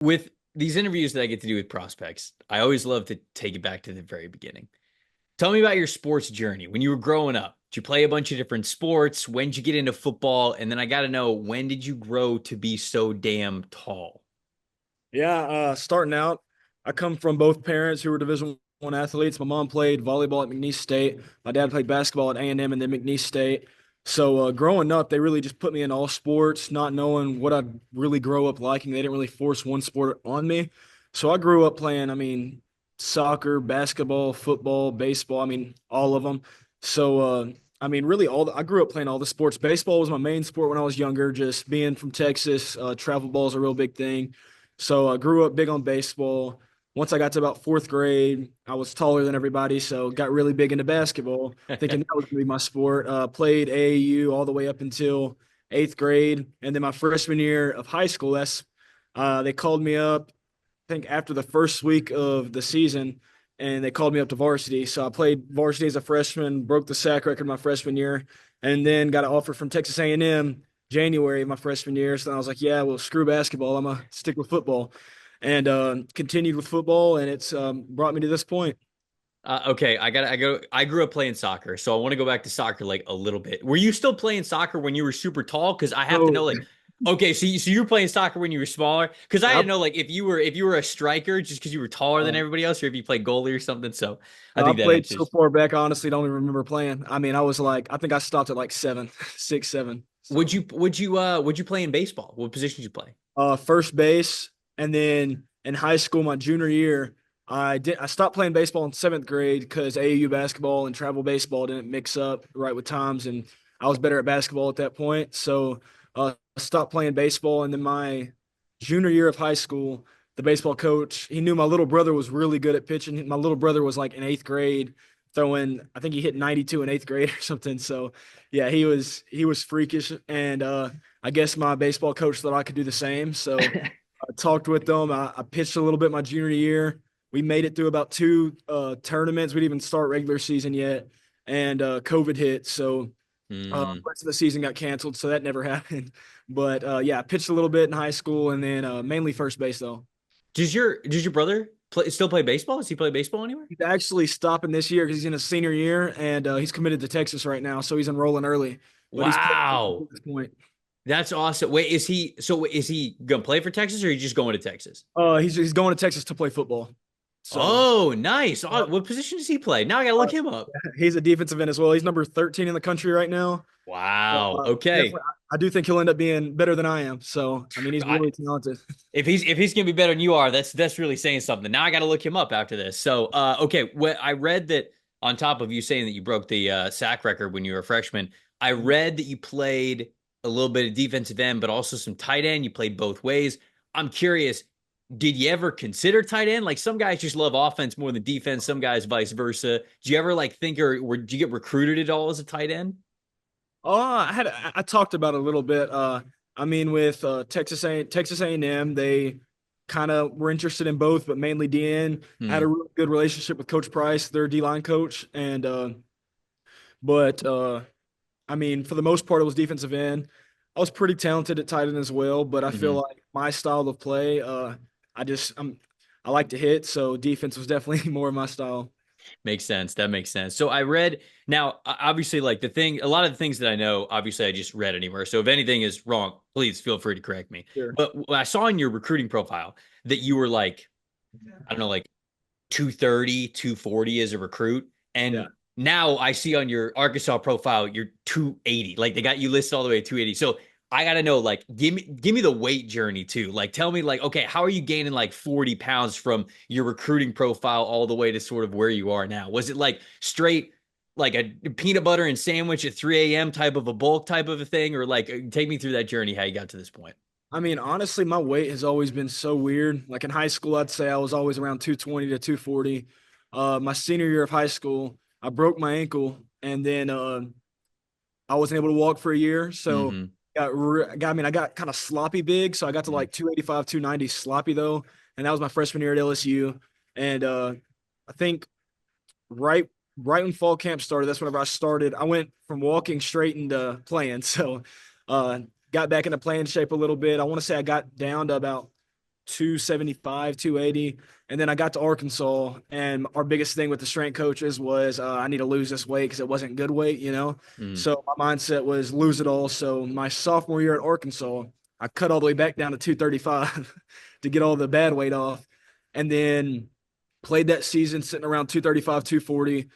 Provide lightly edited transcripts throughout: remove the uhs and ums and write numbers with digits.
With these interviews that I get to do with prospects, I always love to take it back to the very beginning. Tell me about your sports journey. When you were growing up, did you play a bunch of different sports? When did you get into football? And then I got to know, when did you grow to be so damn tall? Yeah, starting out, I come from both parents who were Division I athletes. My mom played volleyball at McNeese State. My dad played basketball at A&M and then McNeese State. So growing up, they really just put me in all sports, not knowing what I'd really grow up liking. They didn't really force one sport on me. So I grew up playing, soccer, basketball, football, baseball. All of them. So really I grew up playing all the sports. Baseball was my main sport when I was younger. Just being from Texas, travel ball is a real big thing. So I grew up big on baseball. Once I got to about fourth grade, I was taller than everybody, so got really big into basketball, thinking that was going to be my sport. Played AAU all the way up until eighth grade, and then my freshman year of high school, they called me up. I think after the first week of the season, and they called me up to varsity. So I played varsity as a freshman, broke the sack record my freshman year, and then got an offer from Texas A&M January of my freshman year. So I was like, yeah, well, screw basketball. I'm gonna stick with football, and continued with football, and it's brought me to this point. Okay, I grew up playing soccer, so I want to go back to soccer like a little bit. Were you still playing soccer when you were super tall? Because I have to know, So like, okay, so you were playing soccer when you were smaller. Because I I, had to know, like, if you were a striker just because you were taller than uh, everybody else, or if you played goalie or something. So I no, I think that played so answers. far back, I honestly don't even remember playing. I was like, I think I stopped at like seven, 6, 7. Would So you would you play in baseball? What position did you play? first base, and then in high school, my junior year, I stopped playing baseball in seventh grade because AAU basketball and travel baseball didn't mix up right with times, and I was better at basketball at that point. So I stopped playing baseball, and then my junior year of high school, the baseball coach he knew my little brother was really good at pitching. My little brother was like in eighth grade throwing. I think he hit 92 in eighth grade or something. So yeah, he was freakish, and I guess my baseball coach thought I could do the same. So I talked with them. I pitched a little bit my junior year. We made it through about two tournaments. We didn't even start regular season yet, and COVID hit. So Hmm. rest of the season got canceled. So that never happened. But yeah, I pitched a little bit in high school, and then mainly first base though. Does your brother still play baseball? Does he play baseball anywhere? He's actually stopping this year because he's in his senior year, and he's committed to Texas right now. So he's enrolling early, but he's playing Wow, at this point. that's awesome. Wait, is he gonna play for Texas or are you just going to Texas? He's going to Texas to play football. So Oh, nice. uh, What position does he play? Now I gotta look him up. he's a defensive end as well. He's number 13 in the country right now. Wow. Definitely, Okay. I do think he'll end up being better than I am. So he's I, really talented. if he's gonna be better than you are, that's really saying something. Now I gotta look him up after this. So okay, what I read that on top of you saying that you broke the sack record when you were a freshman, I read that you played a little bit of defensive end, but also some tight end. You played both ways. I'm curious, did you ever consider tight end? Like some guys just love offense more than defense, some guys vice versa. Do you ever like think or did you get recruited at all as a tight end? I talked about it a little bit. With Texas A&M, they kind of were interested in both, but mainly DN. I had a Hmm. really good relationship with Coach Price, their D line coach, and but for the most part, it was defensive end. I was pretty talented at tight end as well, but I feel Hmm. like my style of play, I like to hit, so defense was definitely more of my style. Makes sense. That makes sense. So I read now, obviously, like a lot of the things that I know, obviously, I just read anywhere. So if anything is wrong, please feel free to correct me. Sure. But I saw in your recruiting profile that you were like, I don't know, like 230, 240 as a recruit. Yeah. And now I see on your Arkansas profile, you're 280. Like they got you listed all the way to 280. So I gotta know, like, give me the weight journey too. Like, tell me, like, okay, how are you gaining like 40 pounds from your recruiting profile all the way to sort of where you are now? Was it like straight like a peanut butter and sandwich at 3 a.m. type of a bulk type of a thing? Or like take me through that journey, how you got to this point. Honestly, my weight has always been so weird. Like in high school, I'd say I was always around 220 to 240. My senior year of high school, I broke my ankle, and then I wasn't able to walk for a year. So Hmm. I got kind of sloppy big. So I got to like 285, 290 sloppy though. And that was my freshman year at LSU. And I think right right when fall camp started, that's whenever I started. I went from walking straight into playing. So uh got back into playing shape a little bit. I want to say I got down to about 275, 280. And then I got to Arkansas, and our biggest thing with the strength coaches was I need to lose this weight because it wasn't good weight, you know? Mm. So my mindset was lose it all. So my sophomore year at Arkansas, I cut all the way back down to 235 to get all the bad weight off. And then played that season sitting around 235, 240.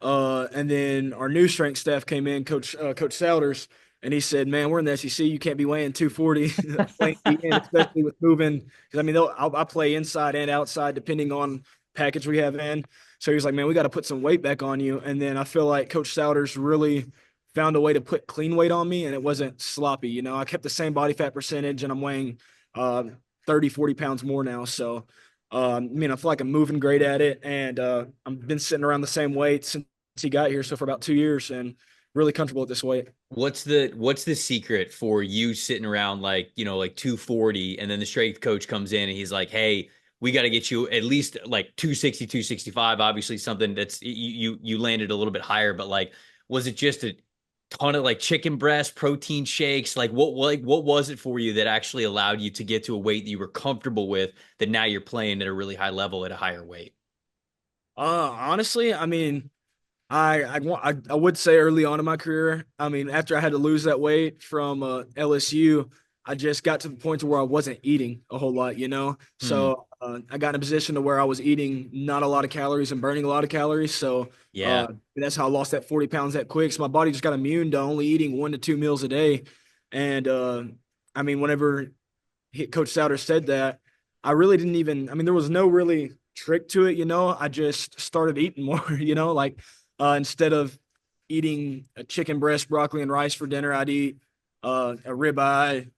And then our new strength staff came in, Coach Souders, and he said, "Man, we're in the SEC. You can't be weighing 240 playing DN, especially with moving. Because I mean, I play inside and outside depending on package we have in. So he was like, "Man, we got to put some weight back on you." And then I feel like Coach Souders really found a way to put clean weight on me, and it wasn't sloppy. You know, I kept the same body fat percentage, and I'm weighing 30, 40 pounds more now. So, I mean, I feel like I'm moving great at it, and I've been sitting around the same weight since he got here. So for about 2 years, and really comfortable at this weight. What's the secret for you sitting around like, like 240 and then the strength coach comes in and he's like, "Hey, we got to get you at least like 260, 265." Obviously something that's you landed a little bit higher, but like was it just a ton of like chicken breast, protein shakes? What was it for you that actually allowed you to get to a weight that you were comfortable with that now you're playing at a really high level at a higher weight? Honestly, I mean, I would say early on in my career, I mean, after I had to lose that weight from LSU, I just got to the point to where I wasn't eating a whole lot, you know. Hmm. So I got in a position to where I was eating not a lot of calories and burning a lot of calories. So Yeah. that's how I lost that 40 pounds that quick. So my body just got immune to only eating 1 to 2 meals a day. And I mean, whenever Coach Souter said that, I really didn't even. I mean, there was no really trick to it, you know. I just started eating more, you know, like instead of eating a chicken breast, broccoli, and rice for dinner, I'd eat a ribeye,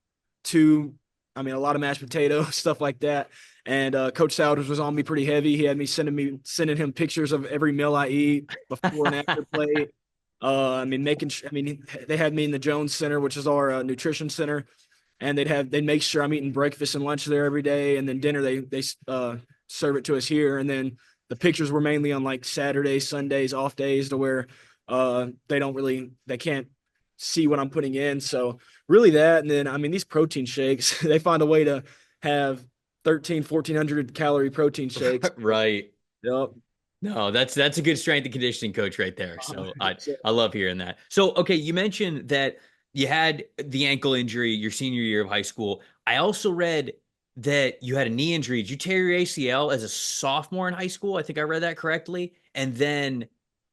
two, I mean, a lot of mashed potatoes, stuff like that. And Coach Souders was on me pretty heavy. He had me sending him pictures of every meal I eat before and after play. I mean, I mean, they had me in the Jones Center, which is our nutrition center, and they'd make sure I'm eating breakfast and lunch there every day, and then dinner they serve it to us here, and then the pictures were mainly on like Saturdays, Sundays, off days to where they can't see what I'm putting in. So really that, and then I mean these protein shakes, they find a way to have 1,400 calorie protein shakes. Right. Yep. No, that's a good strength and conditioning coach right there. So I 100%. I love hearing that. So okay, you mentioned that you had the ankle injury your senior year of high school. I also read that you had a knee injury. Did you tear your ACL as a sophomore in high school? I think I read that correctly. And then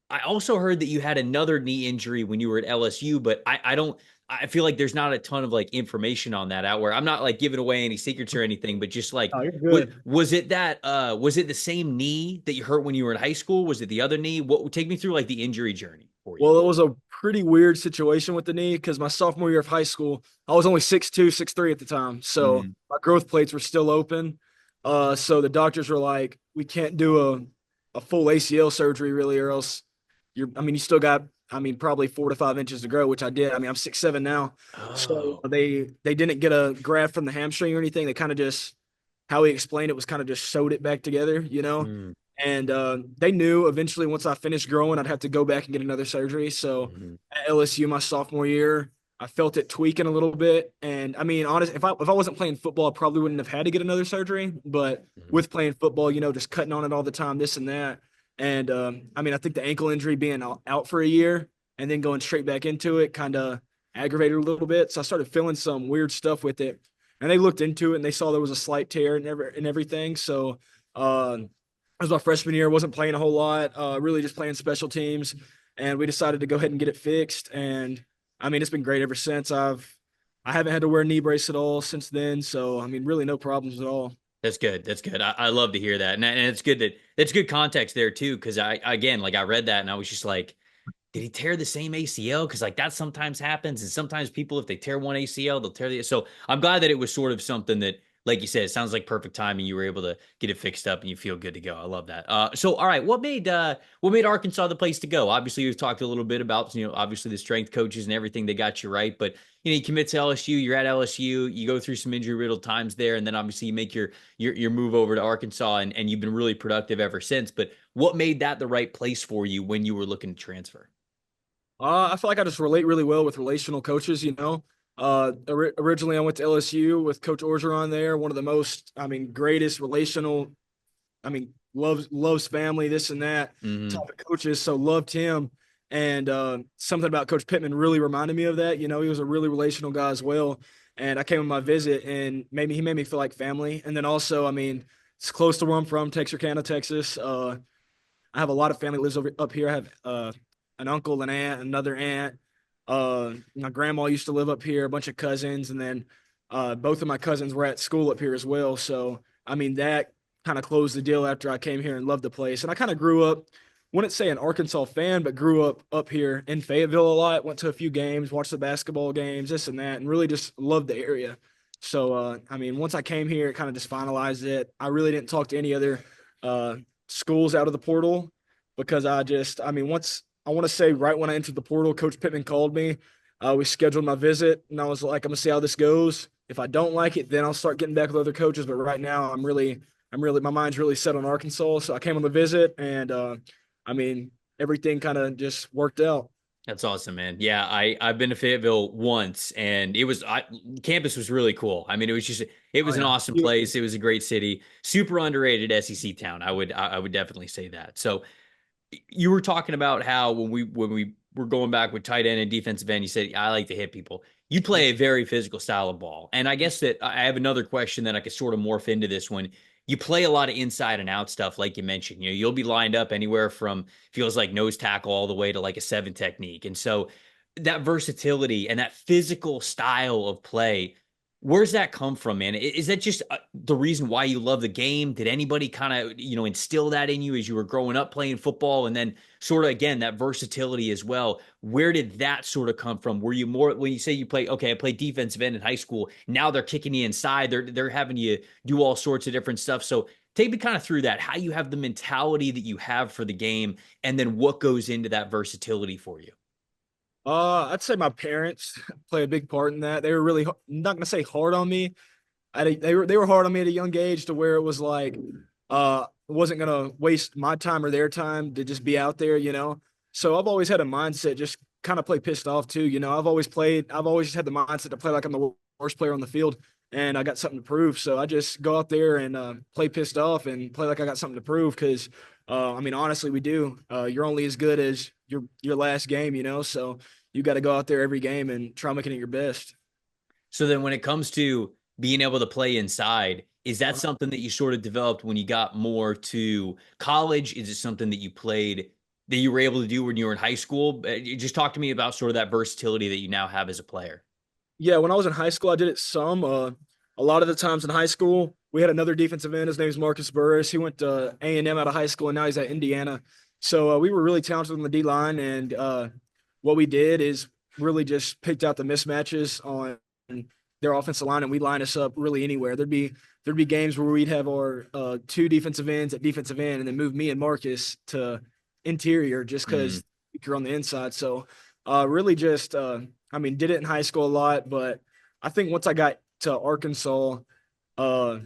I also heard that you had another knee injury when you were at LSU, but I don't. I feel like there's not a ton of like information on that out where I'm not like giving away any secrets or anything, but just like Oh, you're was good. was it that was it the same knee that you hurt when you were in high school? Was it the other knee? What take me through like the injury journey for you? Well, it was a pretty weird situation with the knee because my sophomore year of high school, I was only 6'2", 6'3" at the time. So Mm, my growth plates were still open. So the doctors were like, we can't do a full ACL surgery really, or else I mean, you still got, I mean, probably 4 to 5 inches to grow, which I did. I mean, I'm 6'7" now. So oh, they didn't get a graft from the hamstring or anything. They kind of just, how he explained it was kind of just sewed it back together, you know? mm, And they knew eventually once I finished growing, I'd have to go back and get another surgery. So mhm, at LSU, my sophomore year, I felt it tweaking a little bit. And I mean, honest, if I wasn't playing football, I probably wouldn't have had to get another surgery. But mhm. with playing football, you know, just cutting on it all the time, this and that. And I mean, I think the ankle injury being out for a year and then going straight back into it kind of aggravated a little bit. So I started feeling some weird stuff with it. And they looked into it and they saw there was a slight tear and everything. So it was my freshman year. Wasn't playing a whole lot. Really just playing special teams, and we decided to go ahead and get it fixed. And I mean, it's been great ever since. I haven't had to wear a knee brace at all since then. So I mean, really no problems at all. That's good. That's good. I love to hear that, and it's good that that's good context there too. Because I again, like I read that and I was just like, did he tear the same ACL? Because like that sometimes happens, and sometimes people, if they tear one ACL, they'll tear the. So I'm glad that it was sort of something that, like you said, it sounds like perfect timing. You were able to get it fixed up, and you feel good to go. I love that. So all right, what made Arkansas the place to go? Obviously, we've talked a little bit about obviously the strength coaches and everything they got you right, but you commit to LSU. You're at LSU. You go through some injury riddled times there, and then obviously you make your move over to Arkansas, and you've been really productive ever since. But what made that the right place for you when you were looking to transfer? I feel like I just relate really well with relational coaches. You know, Originally, I went to LSU with Coach Orgeron there, one of the most, greatest relational, loves family, this and that Hmm. type of coaches. So loved him. And something about Coach Pittman really reminded me of that. You know, he was a really relational guy as well. And I came on my visit and he made me feel like family. And then also, it's close to where I'm from, Texarkana, Texas. I have a lot of family lives up here. I have an uncle, an aunt, another aunt. My grandma used to live up here, a bunch of cousins, and then both of my cousins were at school up here as well. So that kind of closed the deal after I came here and loved the place. And I kind of grew up, wouldn't say an Arkansas fan, but grew up here in Fayetteville a lot. Went to a few games, watched the basketball games, this and that, and really just loved the area. So once I came here, it kind of just finalized it. I really didn't talk to any other uh, schools out of the portal because once I want to say right when I entered the portal, Coach Pittman called me. We scheduled my visit, and I was like, I'm gonna see how this goes. If I don't like it, then I'll start getting back with other coaches. But right now, my mind's really set on Arkansas. So I came on the visit, and I mean, everything kind of just worked out. That's awesome, man. Yeah, I've been to Fayetteville once, and campus was really cool. I mean, it Oh was an yeah, awesome beautiful. place. It was a great city, super underrated SEC town. I would definitely say that. So you were talking about how when we were going back with tight end and defensive end, you said I like to hit people. You play a very physical style of ball, and I guess that I have another question that I could sort of morph into this one. You play a lot of inside and out stuff, like you mentioned. You'll be lined up anywhere from feels like nose tackle all the way to like a seven technique, and so that versatility and that physical style of play. Where's that come from, man? Is that just the reason why you love the game? Did anybody kind of, instill that in you as you were growing up playing football? And then sort of again, that versatility as well. Where did that sort of come from? Were you more when you say you play, okay, I played defensive end in high school. Now they're kicking you inside. They're having you do all sorts of different stuff. So take me kind of through that, how you have the mentality that you have for the game, and then what goes into that versatility for you. I'd say my parents play a big part in that. They were really not gonna say hard on me. They were hard on me at a young age to where it was like I wasn't gonna waste my time or their time to just be out there, you know. So I've always had a mindset just kind of play pissed off too, you know. I've always had the mindset to play like I'm the worst player on the field and I got something to prove. So I just go out there and play pissed off and play like I got something to prove because honestly we do. You're only as good as your last game, you know. So you got to go out there every game and try making it your best. So then when it comes to being able to play inside, is that Uh, something that you sort of developed when you got more to college? Is it something that you played that you were able to do when you were in high school? Just talk to me about sort of that versatility that you now have as a player. Yeah, when I was in high school, I did it some. A lot of the times in high school, we had another defensive end. His name is Marcus Burris. He went to A&M out of high school, and now he's at Indiana. So we were really talented on the D line, and what we did is really just picked out the mismatches on their offensive line, and we line us up really anywhere. There'd be games where we'd have our two defensive ends at defensive end, and then move me and Marcus to interior just Mm. because you're on the inside. So really just did it in high school a lot, but I think once I got to Arkansas, uh,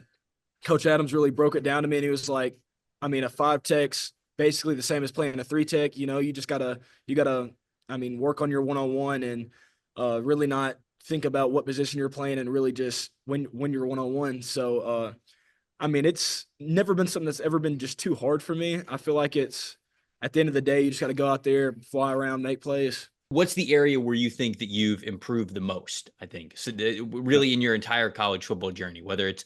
Coach Adams really broke it down to me, and he was like, a five tech's basically the same as playing a three tech. You know, you gotta work on your one on one and really not think about what position you're playing and really just when you're one on one. So it's never been something that's ever been just too hard for me. I feel like it's at the end of the day, you just got to go out there, fly around, make plays. What's the area where you think that you've improved the most? I think so. Really, in your entire college football journey, whether it's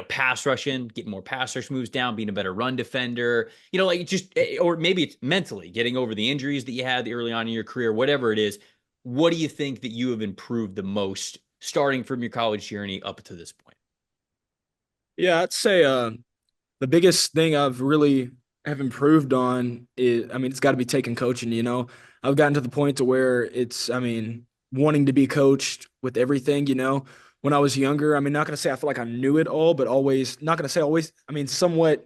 pass rushing, getting more pass rush moves down, being a better run defender, like just or maybe it's mentally getting over the injuries that you had early on in your career, whatever it is. What do you think that you have improved the most starting from your college journey up to this point? Yeah, I'd say the biggest thing I've really have improved on is, it's got to be taking coaching. You know, I've gotten to the point to where it's, wanting to be coached with everything. You know, when I was younger, not gonna say I feel like I knew it all, but always not gonna say always. Somewhat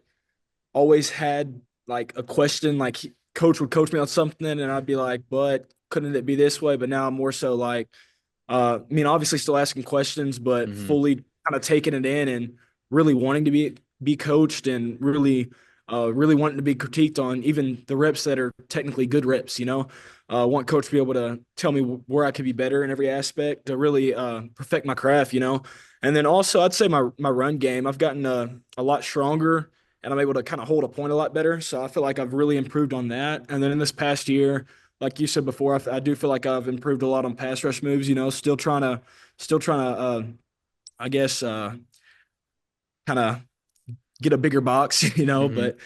always had like a question. Like coach would coach me on something, and I'd be like, "But couldn't it be this way?" But now I'm more so like, obviously still asking questions, but Mm-hmm. fully kind of taking it in and really wanting to be coached and really wanting to be critiqued on even the reps that are technically good reps, you know. want coach to be able to tell me where I could be better in every aspect to really perfect my craft, you know. And then also, I'd say my run game, I've gotten a lot stronger, and I'm able to kind of hold a point a lot better. So I feel like I've really improved on that. And then in this past year, like you said before, I do feel like I've improved a lot on pass rush moves. You know, still trying to, I guess, kind of get a bigger box. You know, Hmm. but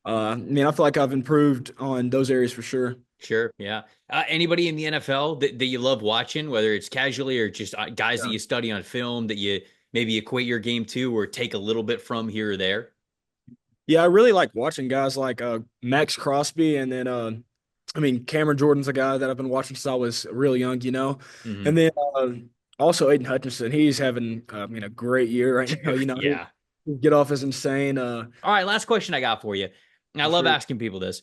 I mean, I feel like I've improved on those areas for sure. Sure. Yeah. Anybody in the NFL that you love watching, whether it's casually or just guys that Yeah. you study on film that you maybe equate your game to or take a little bit from here or there? Yeah, I really like watching guys like Max Crosby, and then I mean Cameron Jordan's a guy that I've been watching since I was real young, you know. Hmm. And then also Aiden Hutchinson, he's having I mean a great year right now. You know, Yeah. his get off is insane. All right. Last question I got for you. And I For love sure. asking people this.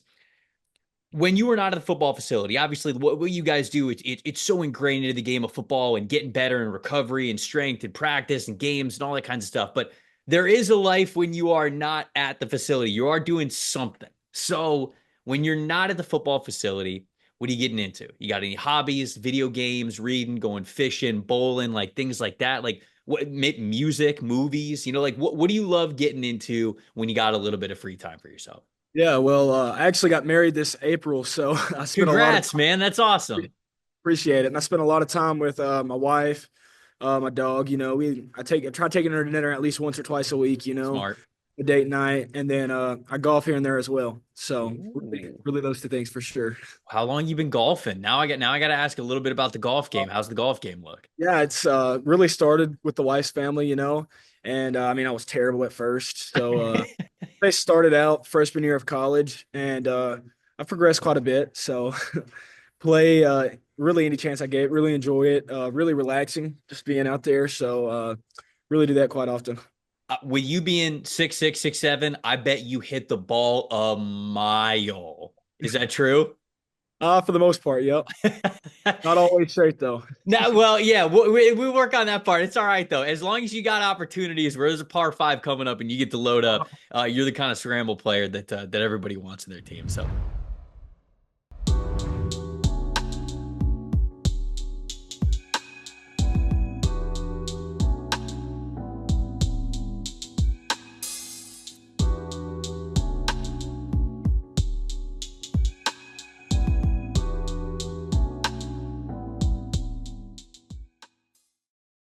When you were not at the football facility, obviously what you guys do, it's so ingrained into the game of football and getting better and recovery and strength and practice and games and all that kinds of stuff. But there is a life when you are not at the facility. You are doing something. So when you're not at the football facility, what are you getting into? You got any hobbies, video games, reading, going fishing, bowling, like things like that? Like what music, movies, like what do you love getting into when you got a little bit of free time for yourself? Yeah, well, I actually got married this April, so I spent a lot of Congrats, man. That's awesome. appreciate it, and I spent a lot of time with my wife, my dog. You know, I try taking her to dinner at least once or twice a week. You know, Smart. a date night, and then I golf here and there as well. So really, Ooh. really those two things for sure. How long you been golfing? Now I got to ask a little bit about the golf game. How's the golf game look? Yeah, it's really started with the wife's family, you know, and I mean I was terrible at first, so I started out freshman year of college, and I've progressed quite a bit. So play really any chance I get, really enjoy it, really relaxing just being out there. So really do that quite often. With you being 6'6", 6'7", I bet you hit the ball a mile. Is that true? For the most part, yep. Not always straight though. Now, well, yeah, we work on that part. It's all right though. As long as you got opportunities where there's a par five coming up and you get to load up, you're the kind of scramble player that everybody wants in their team. So